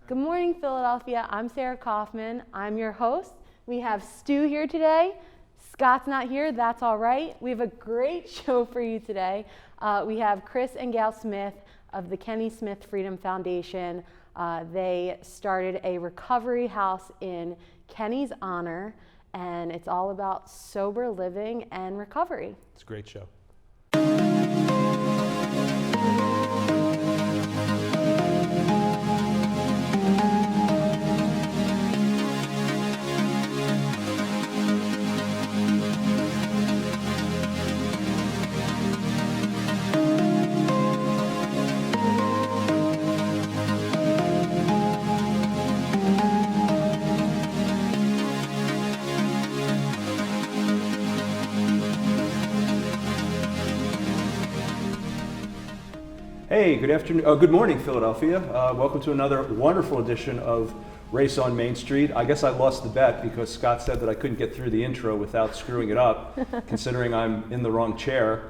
Good morning, Philadelphia. I'm Sarah Kaufmann. I'm your host. We have Stu here today. Scott's not here. That's all right. We have a great show for you today. We have Chris and Gail Smith of the Kenny Smith Freedom Foundation. They started a recovery house in Kenny's honor, and it's all about sober living and recovery. It's a great show. Hey, good afternoon. Good morning, Philadelphia. Welcome to another wonderful edition of Race on Main Street. I guess I lost the bet because Scott said that I couldn't get through the intro without screwing it up, considering I'm in the wrong chair.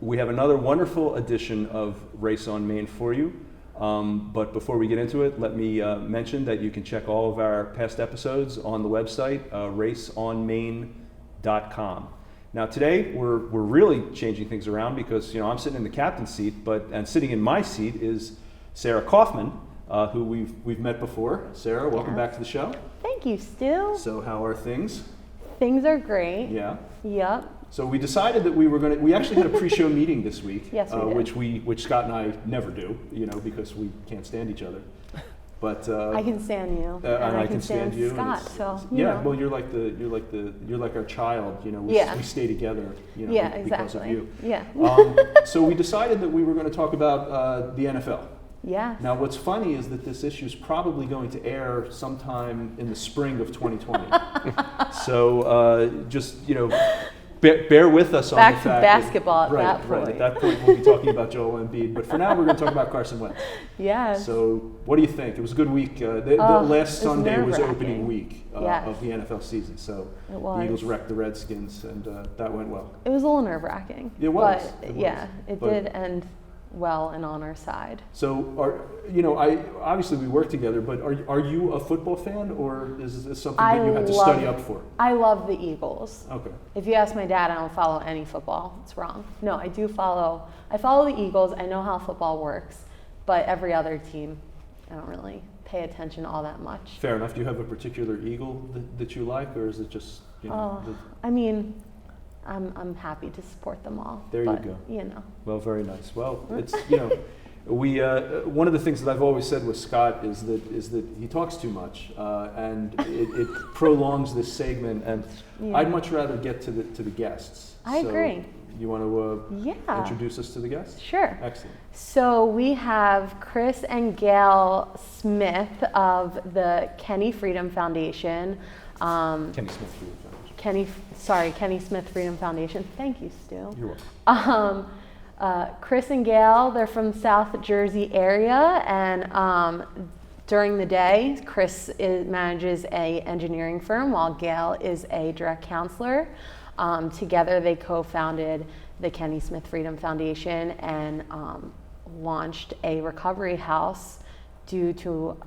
We have another wonderful edition of Race on Main for you. But before we get into it, let me mention that you can check all of our past episodes on the website, raceonmain.com. Now today we're really changing things around because I'm sitting in the captain's seat, and sitting in my seat is Sarah Kaufmann, who we've met before. Sarah, welcome back to the show. Thank you, Stu. So how are things? Things are great. Yeah. Yep. So we decided that we actually had a pre-show meeting this week, yes, we did. which Scott and I never do, because we can't stand each other. But I can stand you, and I can stand you. Scott. So well, you're like our child. We stay together. Exactly. Because of you. Yeah. So we decided that we were going to talk about the NFL. Yeah. Now, what's funny is that this issue is probably going to air sometime in the spring of 2020. So just bear with us on the fact. Back to basketball at that point. Right. At that point, we'll be talking about Joel Embiid. But for now, we're going to talk about Carson Wentz. Yes. So what do you think? It was a good week. The last Sunday was opening week of the NFL season. So the Eagles wrecked the Redskins, and that went well. It was a little nerve-wracking. It was. But it did end well and on our side. So obviously we work together, but are you a football fan, or is this something that you had to study up for? I love the Eagles. Okay. If you ask my dad, I don't follow any football. It's wrong. No, I follow the Eagles. I know how football works, but every other team, I don't really pay attention all that much. Fair enough. Do you have a particular Eagle that you like, or is it just I'm happy to support them all. There you go. Well, very nice. Well, it's we one of the things that I've always said with Scott is that he talks too much, and it prolongs this segment. And I'd much rather get to the guests. I agree. You want to introduce us to the guests? Sure. Excellent. So we have Chris and Gail Smith of the Kenny Freedom Foundation. Kenny Smith Freedom Foundation. Kenny Smith Freedom Foundation. Thank you, Stu. You're welcome. Chris and Gail, they're from South Jersey area, and during the day, Chris manages a engineering firm while Gail is a direct counselor. Together, they co-founded the Kenny Smith Freedom Foundation and launched a recovery house due to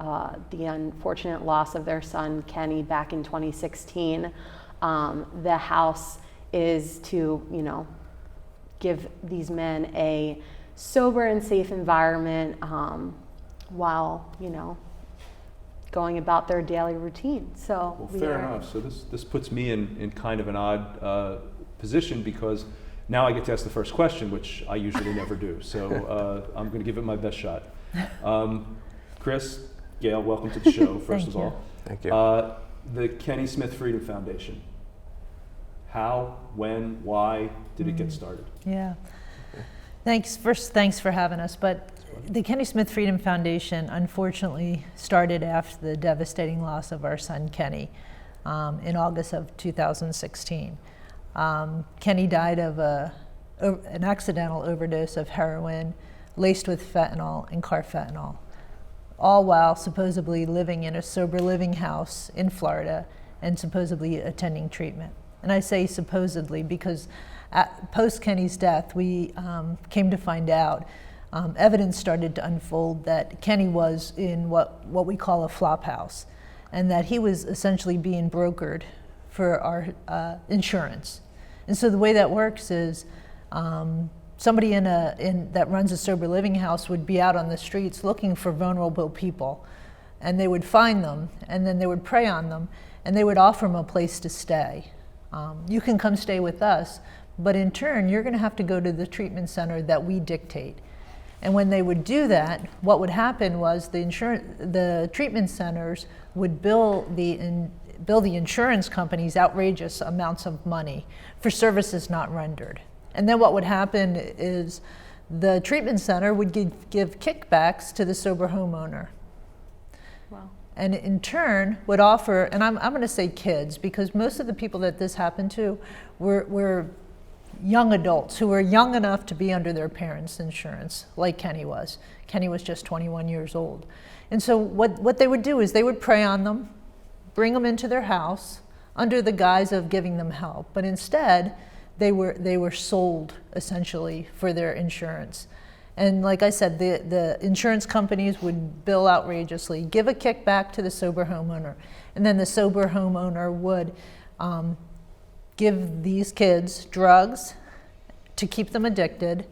the unfortunate loss of their son, Kenny, back in 2016. The house is to, give these men a sober and safe environment while, going about their daily routine. So fair enough. So this puts me in kind of an odd position because now I get to ask the first question, which I usually never do. So I'm going to give it my best shot. Chris, Gail, welcome to the show, first of all. Thank you. The Kenny Smith Freedom Foundation. How, when, why did it get started? Yeah. Thanks for having us. But the Kenny Smith Freedom Foundation unfortunately started after the devastating loss of our son Kenny in August of 2016. Kenny died of an accidental overdose of heroin laced with fentanyl and carfentanil, all while supposedly living in a sober living house in Florida and supposedly attending treatment. And I say supposedly because post Kenny's death, we came to find out evidence started to unfold that Kenny was in what we call a flop house, and that he was essentially being brokered for our insurance. And so the way that works is somebody that runs a sober living house would be out on the streets looking for vulnerable people, and they would find them, and then they would prey on them, and they would offer them a place to stay. You can come stay with us, but in turn, you're going to have to go to the treatment center that we dictate. And when they would do that, what would happen was the treatment centers would bill the insurance companies outrageous amounts of money for services not rendered. And then what would happen is the treatment center would give kickbacks to the sober homeowner. Wow. And in turn would offer, and I'm going to say kids, because most of the people that this happened to were young adults who were young enough to be under their parents' insurance, like Kenny was. Kenny was just 21 years old. And so what they would do is they would prey on them, bring them into their house under the guise of giving them help. But instead, they were sold essentially for their insurance. And like I said, the insurance companies would bill outrageously, give a kickback to the sober homeowner, and then the sober homeowner would give these kids drugs to keep them addicted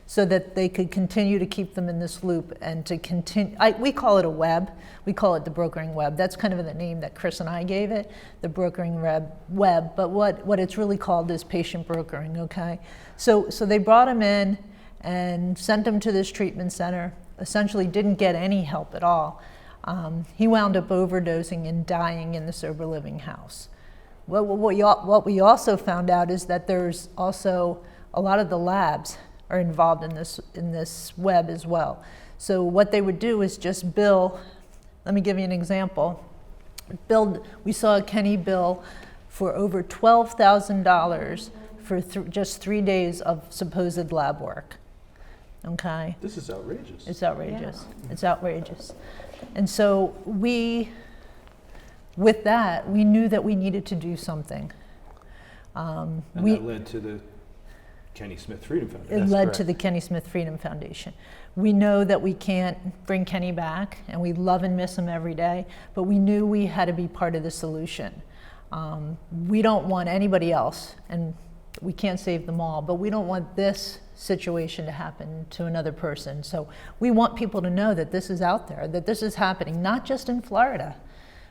so that they could continue to keep them in this loop and to continue. We call it a web. We call it the brokering web. That's kind of the name that Chris and I gave it, the brokering web. But what it's really called is patient brokering, okay? So they brought him in and sent him to this treatment center, essentially didn't get any help at all. He wound up overdosing and dying in the sober living house. What we also found out is that there's also a lot of the labs are involved in this web as well. So what they would do is just bill. Let me give you an example. We saw Kenny bill for over $12,000 for just 3 days of supposed lab work. Okay. This is outrageous. It's outrageous. Yeah. It's outrageous. And so with that, we knew that we needed to do something. And that led to the Kenny Smith Freedom Foundation. It led to the Kenny Smith Freedom Foundation. We know that we can't bring Kenny back, and we love and miss him every day, but we knew we had to be part of the solution. We don't want anybody else, and we can't save them all, but we don't want this situation to happen to another person. So we want people to know that this is out there, that this is happening, not just in Florida,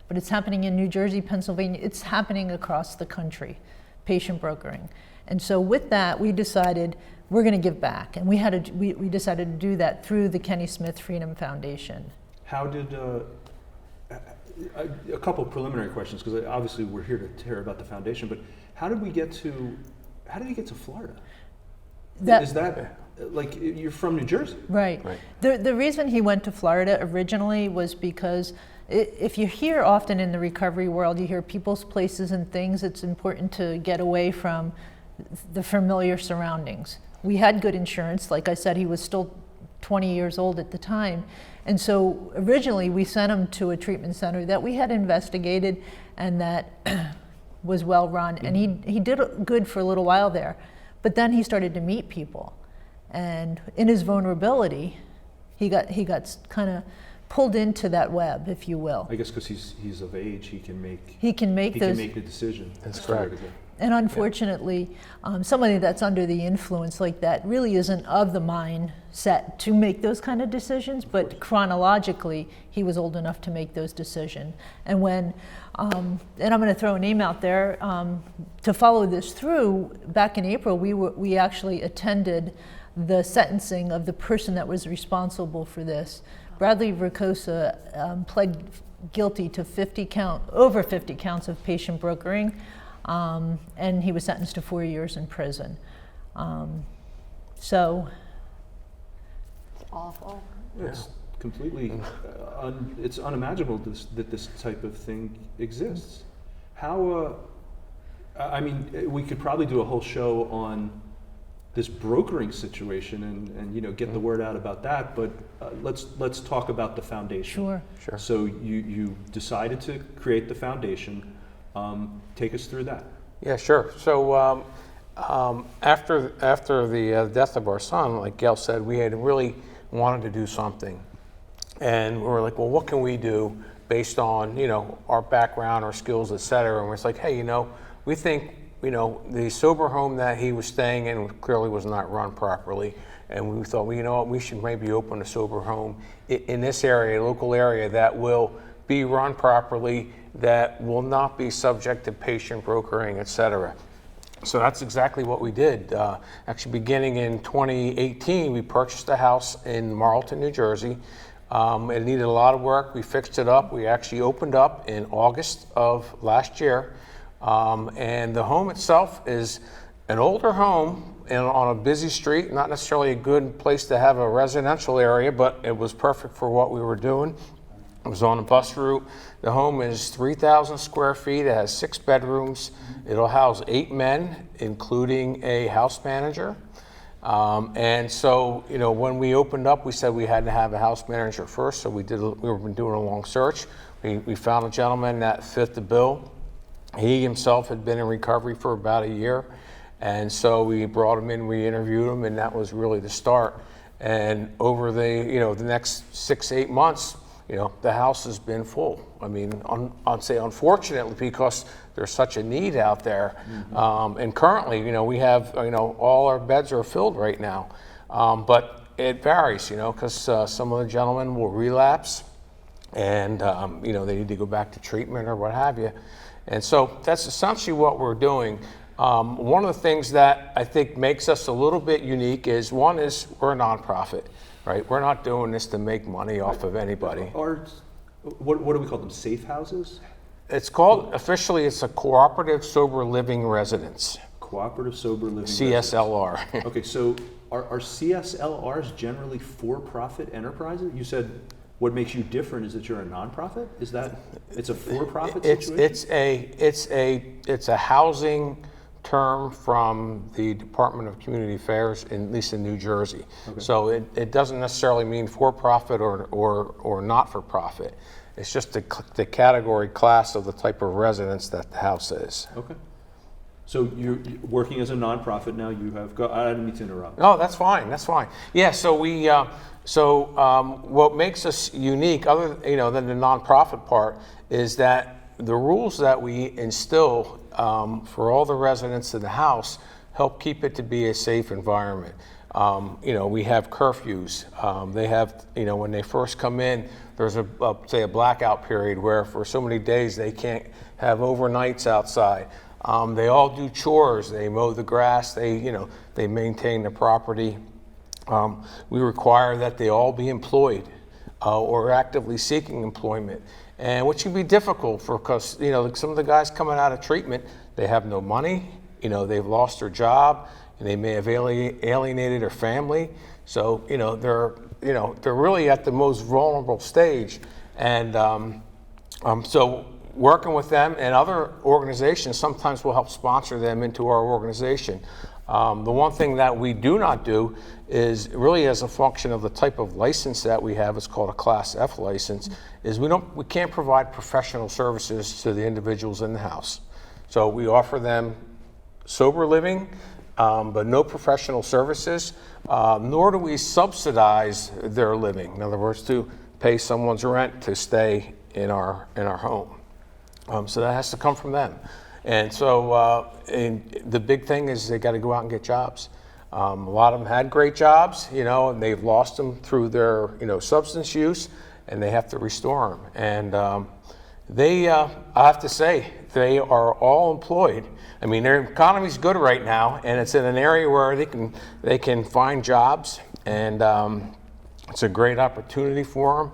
but it's happening in New Jersey, Pennsylvania. It's happening across the country, patient brokering. And so with that, we decided we're going to give back. And we decided to do that through the Kenny Smith Freedom Foundation. How did, a couple preliminary questions, because obviously we're here to hear about the foundation, but how did you get to Florida? Is that, like, you're from New Jersey? Right. The reason he went to Florida originally was because if you hear often in the recovery world, you hear people's places and things, it's important to get away from the familiar surroundings. We had good insurance. Like I said, he was still 20 years old at the time. And so originally we sent him to a treatment center that we had investigated and that was well run. And he did good for a little while there. But then he started to meet people. And in his vulnerability, he got kind of pulled into that web, if you will. I guess because he's of age, he can make the decision. That's correct. And unfortunately, somebody that's under the influence like that really isn't of the mindset to make those kind of decisions, but chronologically, he was old enough to make those decisions. And when, and I'm going to throw a name out there, to follow this through, back in April, we actually attended the sentencing of the person that was responsible for this. Bradley Vercosa pled guilty to over 50 counts of patient brokering. And he was sentenced to 4 years in prison. So it's awful. It's completely, it's unimaginable that this type of thing exists. How, I mean, we could probably do a whole show on this brokering situation and get the word out about that, but let's talk about the foundation. Sure. So you decided to create the foundation. Take us through that. Yeah, sure. So after the death of our son, like Gail said, we had really wanted to do something. And we were like, well, what can we do based on, our background, our skills, et cetera? And we're like, hey, we think, the sober home that he was staying in clearly was not run properly. And we thought, well, you know what, we should maybe open a sober home in this area, local area, that will be run properly, that will not be subject to patient brokering, et cetera. So that's exactly what we did. Actually, beginning in 2018, we purchased a house in Marlton, New Jersey. It needed a lot of work. We fixed it up. We actually opened up in August of last year. And the home itself is an older home on a busy street, not necessarily a good place to have a residential area, but it was perfect for what we were doing. It was on a bus route. The home is 3,000 square feet. It has 6 bedrooms. It'll house 8 men, including a house manager. And so, when we opened up, we said we had to have a house manager first. So we've been doing a long search. We found a gentleman that fit the bill. He himself had been in recovery for about a year. And so we brought him in, we interviewed him, and that was really the start. And over the next 6-8 months, the house has been full. I mean, I'd say unfortunately, because there's such a need out there. Mm-hmm. And currently, we have, all our beds are filled right now. But it varies, because some of the gentlemen will relapse and, they need to go back to treatment or what have you. And so that's essentially what we're doing. One of the things that I think makes us a little bit unique is we're a nonprofit, right? We're not doing this to make money off of anybody. What do we call them, safe houses? It's called, officially, it's a Cooperative Sober Living Residence. Cooperative Sober Living CSLR. Residence. Okay, so are CSLRs generally for-profit enterprises? You said what makes you different is that you're a nonprofit? Is that, it's a for-profit situation? It's a housing term from the Department of Community Affairs, at least in New Jersey. Okay. So it doesn't necessarily mean for-profit or not-for-profit. It's just the category class of the type of residence that the house is. Okay. So you're working as a nonprofit now. You have I didn't mean to interrupt. No, that's fine. That's fine. Yeah. So what makes us unique, other than the nonprofit part, is that the rules that we instill for all the residents in the house help keep it to be a safe environment. We have curfews. They have, when they first come in, there's a blackout period where for so many days they can't have overnights outside. They all do chores. They mow the grass. They maintain the property. We require that they all be employed or actively seeking employment, and which can be difficult because some of the guys coming out of treatment, they have no money. They've lost their job, and they may have alienated their family. So they're really at the most vulnerable stage, and so working with them and other organizations sometimes will help sponsor them into our organization. The one thing that we do not do is really as a function of the type of license that we have, it's called a Class F license, is we can't provide professional services to the individuals in the house. So we offer them sober living, but no professional services, nor do we subsidize their living. In other words, to pay someone's rent to stay in our home. So that has to come from them. And so and the big thing is they got to go out and get jobs. A lot of them had great jobs, and they've lost them through their, substance use, and they have to restore them. And I have to say, they are all employed. I mean, their economy's good right now, and it's in an area where they can find jobs, and it's a great opportunity for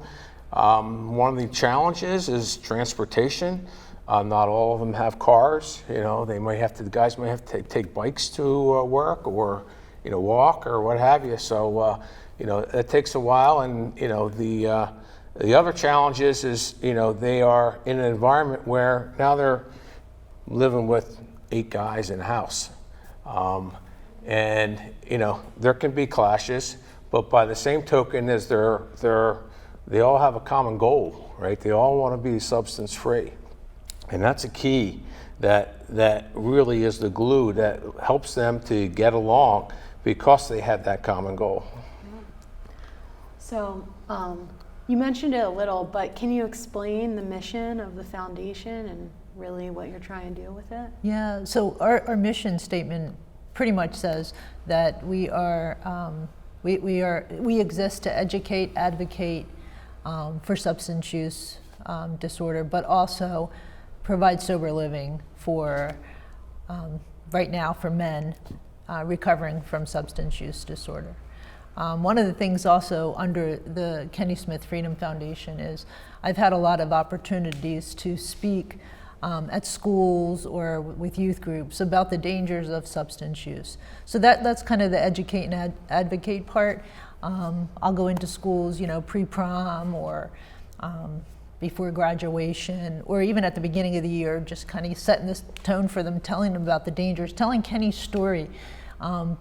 them. One of the challenges is transportation. Not all of them have cars. The guys might have to take bikes to work or, walk or what have you. So, it takes a while. And, the other challenge is, they are in an environment where now they're living with 8 guys in a house. And, there can be clashes, but by the same token is they all have a common goal, right? They all want to be substance free. And that's a key that really is the glue that helps them to get along because they have that common goal. So, you mentioned it a little, but can you explain the mission of the foundation and really what you're trying to do with it? Yeah, so our mission statement pretty much says that we exist to educate, advocate for substance use disorder, but also provide sober living for, right now, for men recovering from substance use disorder. One of the things also under the Kenny Smith Freedom Foundation is I've had a lot of opportunities to speak at schools or with youth groups about the dangers of substance use. So that's kind of the educate and advocate part. I'll go into schools, pre-prom or before graduation, or even at the beginning of the year, just kind of setting this tone for them, telling them about the dangers, telling Kenny's story,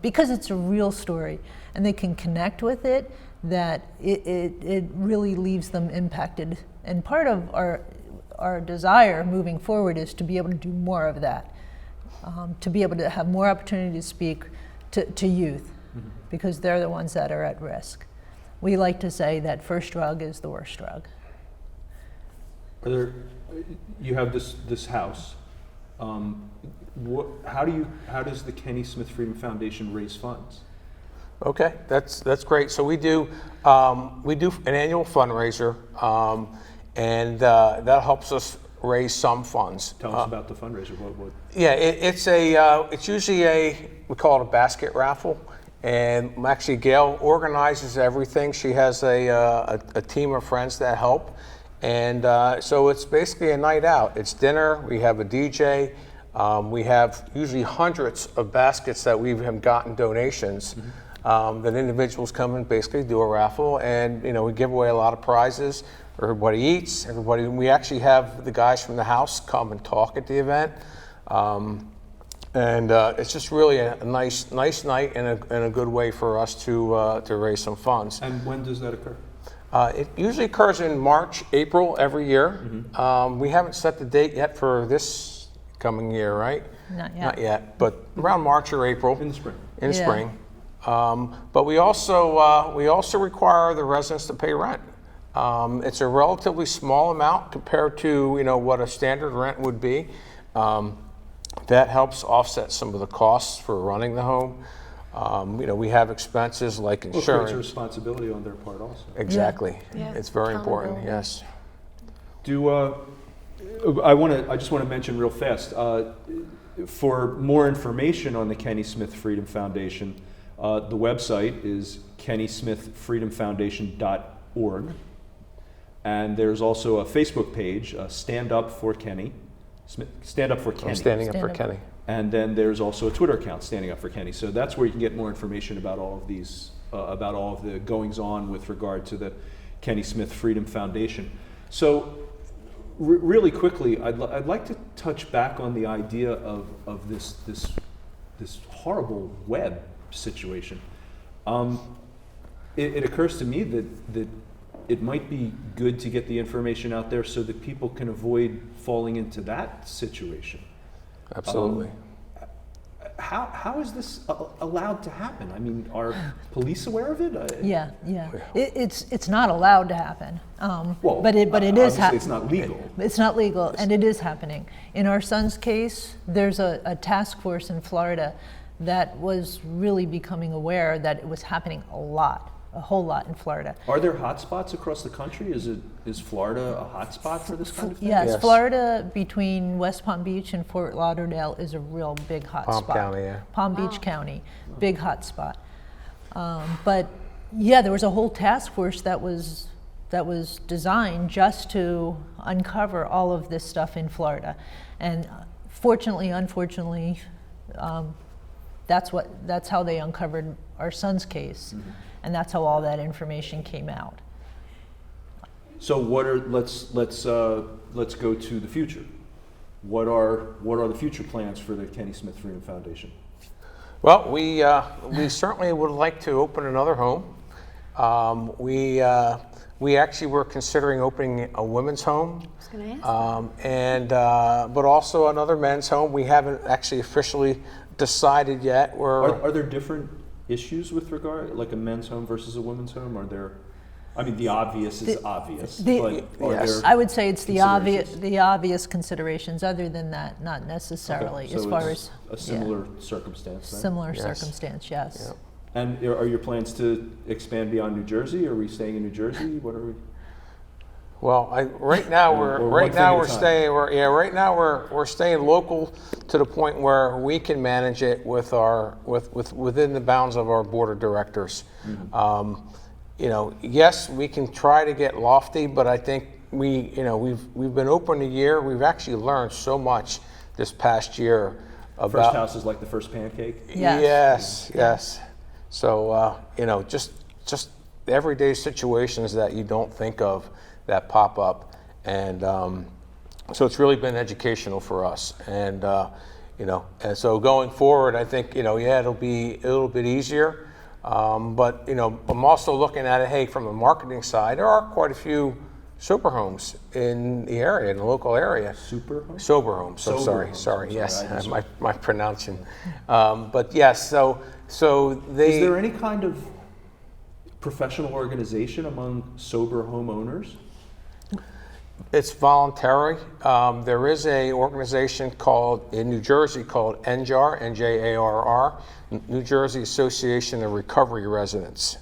because it's a real story, and they can connect with it, that it really leaves them impacted. And part of our desire moving forward is to be able to do more of that, to be able to have more opportunity to speak to youth, because they're the ones that are at risk. We like to say that first drug is the worst drug. You have this house. How does the Kenny Smith Freedom Foundation raise funds? Okay, that's great. So we do an annual fundraiser, and that helps us raise some funds. Tell us about the fundraiser. What? Yeah, it's usually we call it a basket raffle, and actually Gail organizes everything. She has a team of friends that help, and so it's basically a night out. It's dinner. We have a DJ. We have usually hundreds of baskets that we have gotten donations. That individuals come and basically do a raffle, and we give away a lot of prizes. Everybody eats. We actually have the guys from the house come and talk at the event, and it's just really a nice night and a good way for us to raise some funds. And when does that occur? It usually occurs in March, April every year. We haven't set the date yet for this coming year, right? Not yet. Not yet, but around March or April. In the spring. In Yeah. spring. But we also require the residents to pay rent. It's a relatively small amount compared to what a standard rent would be. That helps offset some of the costs for running the home. We have expenses like Well, it insurance. creates a responsibility on their part also. Exactly. Yeah. It's very important. Accountability. Yes. I just want to mention real fast. For more information on the Kenny Smith Freedom Foundation, the website is kennysmithfreedomfoundation.org, and there's also a Facebook page, Stand Up for Kenny. Stand Up for Kenny. I'm standing up for Stand up. Kenny. And then there's also a Twitter account, Standing Up for Kenny. So that's where you can get more information about all of these, about all of the goings on with regard to the Kenny Smith Freedom Foundation. So really quickly, I'd like to touch back on the idea of this horrible web situation. It occurs to me that it might be good to get the information out there so that people can avoid falling into that situation. Absolutely. How is this allowed to happen? I mean, are police aware of it? Yeah. It's not allowed to happen. Well, but it is obviously happening. it's not legal. It's not legal, and it is happening. In our son's case, there's a task force in Florida that was really becoming aware that it was happening a whole lot in Florida. Are there hotspots across the country? Is Florida a hotspot for this kind of thing? Yes, Yes. Florida between West Palm Beach and Fort Lauderdale is a real big hot Palm spot. County, yeah. Palm Beach County, big hot spot. But yeah, there was a whole task force that was designed just to uncover all of this stuff in Florida. And unfortunately, that's how they uncovered our son's case. And that's how all that information came out. So let's go to the future. What are the future plans for the Kenny Smith Freedom Foundation? Well, we certainly would like to open another home. We actually were considering opening a women's home, I was going to ask. but also another men's home. We haven't actually officially decided yet. Are there different issues with regard, like a men's home versus a women's home? Are there? I mean, the obvious is obvious, the- but are Yes. there I would say it's the considerations? obvious considerations. Other than that, not necessarily. Okay, As so far it's as a similar circumstance then? similar Yes. circumstance, yes. Yeah. And are your plans to expand beyond New Jersey? Are we staying in New Jersey? What are we? Well, right now Or one right thing now at a we're time. staying right now we're staying local to the point where we can manage it with within the bounds of our board of directors. Yes, we can try to get lofty, but I think we've been open a year. We've actually learned so much this past year First about house is like the first pancake? Yes. yes. So just everyday situations that you don't think of that pop up, and so it's really been educational for us. And and so going forward, I think it'll be a little bit easier. But I'm also looking at it. Hey, from the marketing side, there are quite a few sober homes in the area, in the local area. Super home? Sober homes. I'm Sober sorry. homes, Sorry. I'm Yes, sorry, I just- my pronouncing. But yes. So they. Is there any kind of professional organization among sober homeowners? It's voluntary. There is a organization in New Jersey called NJAR, NJARR, New Jersey Association of Recovery Residents.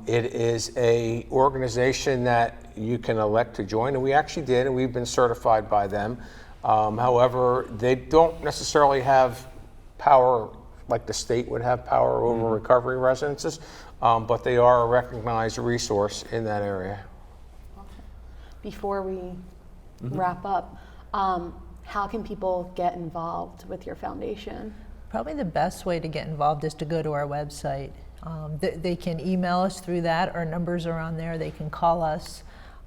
It is a organization that you can elect to join, and we actually did, and we've been certified by them. However, they don't necessarily have power like the state would have power over recovery residences, but they are a recognized resource in that area. Before we wrap up, how can people get involved with your foundation? Probably the best way to get involved is to go to our website. They can email us through that. Our numbers are on there. They can call us.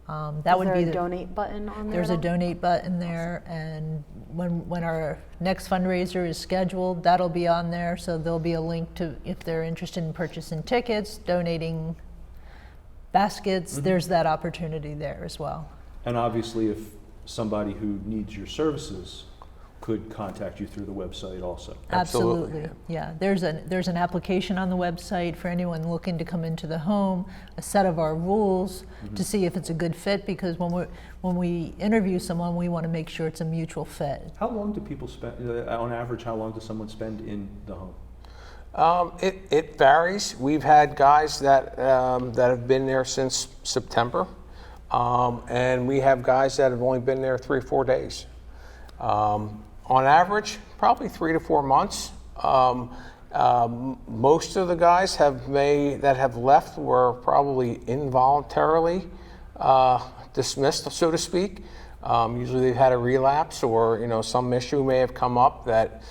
That would be a donate button on there? There's a at all? donate button there, and when our next fundraiser is scheduled, that'll be on there. So there'll be a link to, if they're interested in purchasing tickets, donating baskets, there's that opportunity there as well. And obviously, if somebody who needs your services could contact you through the website also. Absolutely, Yeah. There's an application on the website for anyone looking to come into the home, a set of our rules to see if it's a good fit, because when we interview someone, we want to make sure it's a mutual fit. How long do people spend, on average, how long does someone spend in the home? It varies. We've had guys that have been there since September, and we have guys that have only been there 3 or 4 days. On average, probably 3 to 4 months. Most of the guys that have left were probably involuntarily dismissed, so to speak. Usually they've had a relapse, or some issue may have come up that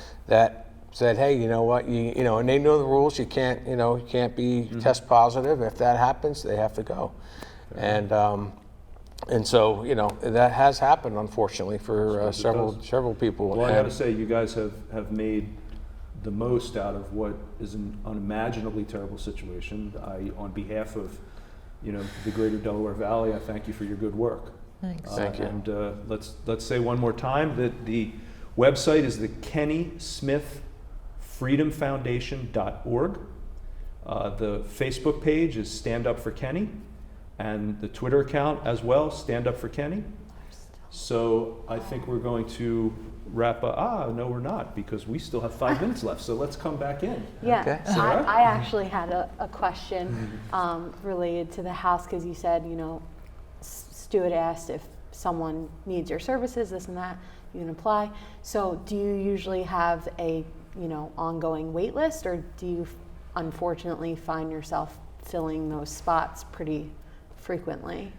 said, hey, you know what, and they know the rules. You can't be test positive. If that happens, they have to go. And so, that has happened, unfortunately, for several people. Well, I got to say, you guys have made the most out of what is an unimaginably terrible situation. On behalf of, the Greater Delaware Valley, I thank you for your good work. Thanks. Thank you. And let's say one more time that the website is the Kenny Smith freedomfoundation.org. The Facebook page is Stand Up for Kenny, and the Twitter account as well, Stand Up for Kenny. So I think we're going to wrap up. No, we're not, because we still have 5 minutes left. So let's come back in. Yeah, Okay. Sarah? I actually had a question related to the house, because you said, Stuart asked if someone needs your services, this and that, you can apply. So do you usually have a ongoing wait list, or do you unfortunately find yourself filling those spots pretty frequently?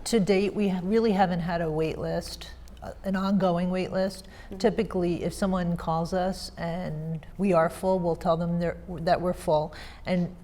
To date, we really haven't had a wait list, an ongoing wait list. Typically, if someone calls us and we are full, we'll tell them that we're full, and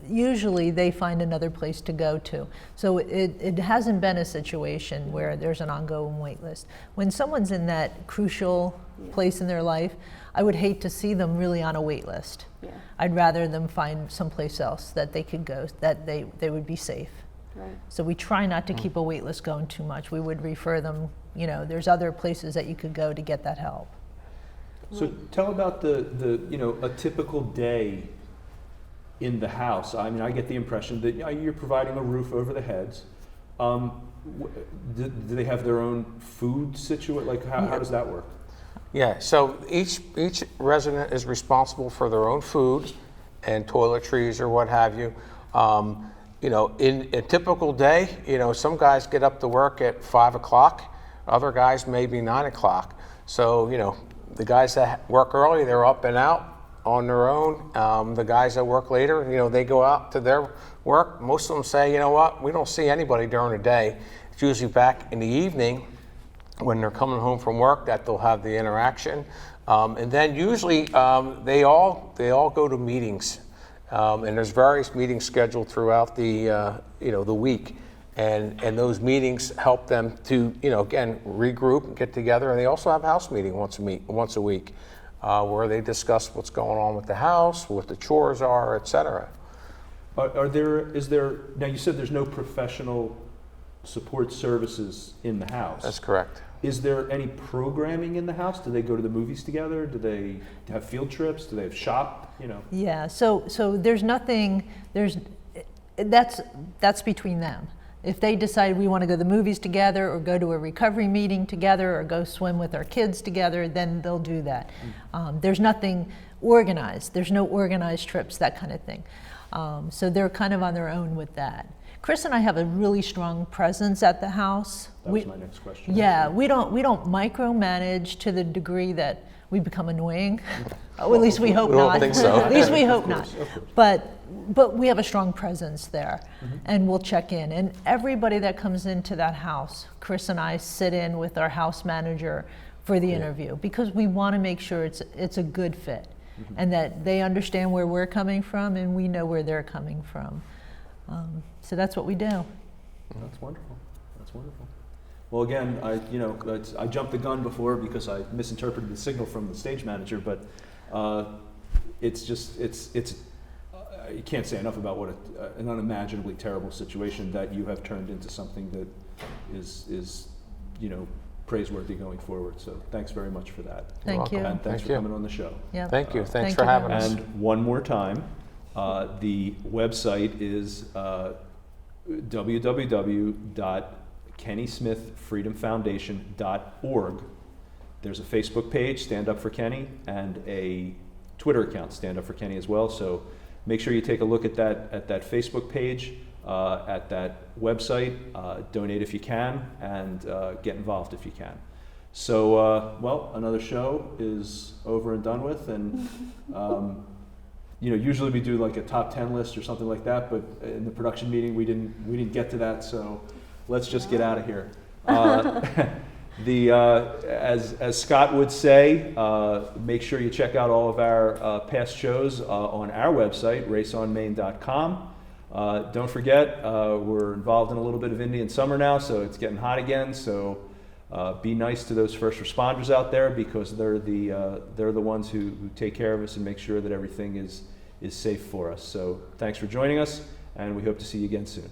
usually they find another place to go to. So it hasn't been a situation where there's an ongoing wait list. When someone's in that crucial place in their life, I would hate to see them really on a wait list. Yeah. I'd rather them find someplace else that they could go, that they would be safe. Right. So we try not to keep a wait list going too much. We would refer them, there's other places that you could go to get that help. So tell about the a typical day in the house? I mean, I get the impression that you're providing a roof over the heads. Do they have their own food situation? Like, how does that work? Yeah, so each resident is responsible for their own food and toiletries or what have you. You know, in a typical day, you know, some guys get up to work at 5 o'clock, other guys maybe 9 o'clock. So, you know, the guys that work early, they're up and out on their own. The guys that work later, you know, they go out to their work. Most of them say, you know what, we don't see anybody during the day. It's usually back in the evening when they're coming home from work that they'll have the interaction. And then usually they all go to meetings. And there's various meetings scheduled throughout the you know, the week, and those meetings help them to, you know, again, regroup and get together. And they also have a house meeting once a week, where they discuss what's going on with the house, what the chores are, etc. Is there now? You said there's no professional support services in the house. That's correct. Is there any programming in the house? Do they go to the movies together? Do they have field trips? Do they have shop? You know. Yeah. So there's nothing. That's between them. If they decide we want to go to the movies together, or go to a recovery meeting together, or go swim with our kids together, then they'll do that. There's nothing organized. There's no organized trips, that kind of thing. So they're kind of on their own with that. Chris and I have a really strong presence at the house. That was my next question. Yeah, we don't micromanage to the degree that we become annoying. Well, at least we hope we not. don't think so. At least we hope Of not. course. But we have a strong presence there, and we'll check in. And everybody that comes into that house, Chris and I sit in with our house manager for the interview, because we want to make sure it's a good fit, and that they understand where we're coming from, and we know where they're coming from. So that's what we do. That's wonderful. That's wonderful. Well, again, I jumped the gun before because I misinterpreted the signal from the stage manager, but it's you can't say enough about what an unimaginably terrible situation that you have turned into something that is praiseworthy going forward. So thanks very much for that. Thank you. And thanks Thank for you. coming on the show. Yeah. Thank you. Thanks Thank for you having very us. much. And one more time, the website is www.kennysmithfreedomfoundation.org. There's a Facebook page, Stand Up for Kenny, and a Twitter account, Stand Up for Kenny as well. So make sure you take a look at that Facebook page, at that website, donate if you can, and get involved if you can. So, well, another show is over and done with, and usually we do like a top 10 list or something like that, but in the production meeting we didn't get to that, so let's just get out of here. As Scott would say, make sure you check out all of our past shows on our website, raceonmaine.com. Don't forget, we're involved in a little bit of Indian summer now, so it's getting hot again. So be nice to those first responders out there, because they're the ones who take care of us and make sure that everything is safe for us. So thanks for joining us, and we hope to see you again soon.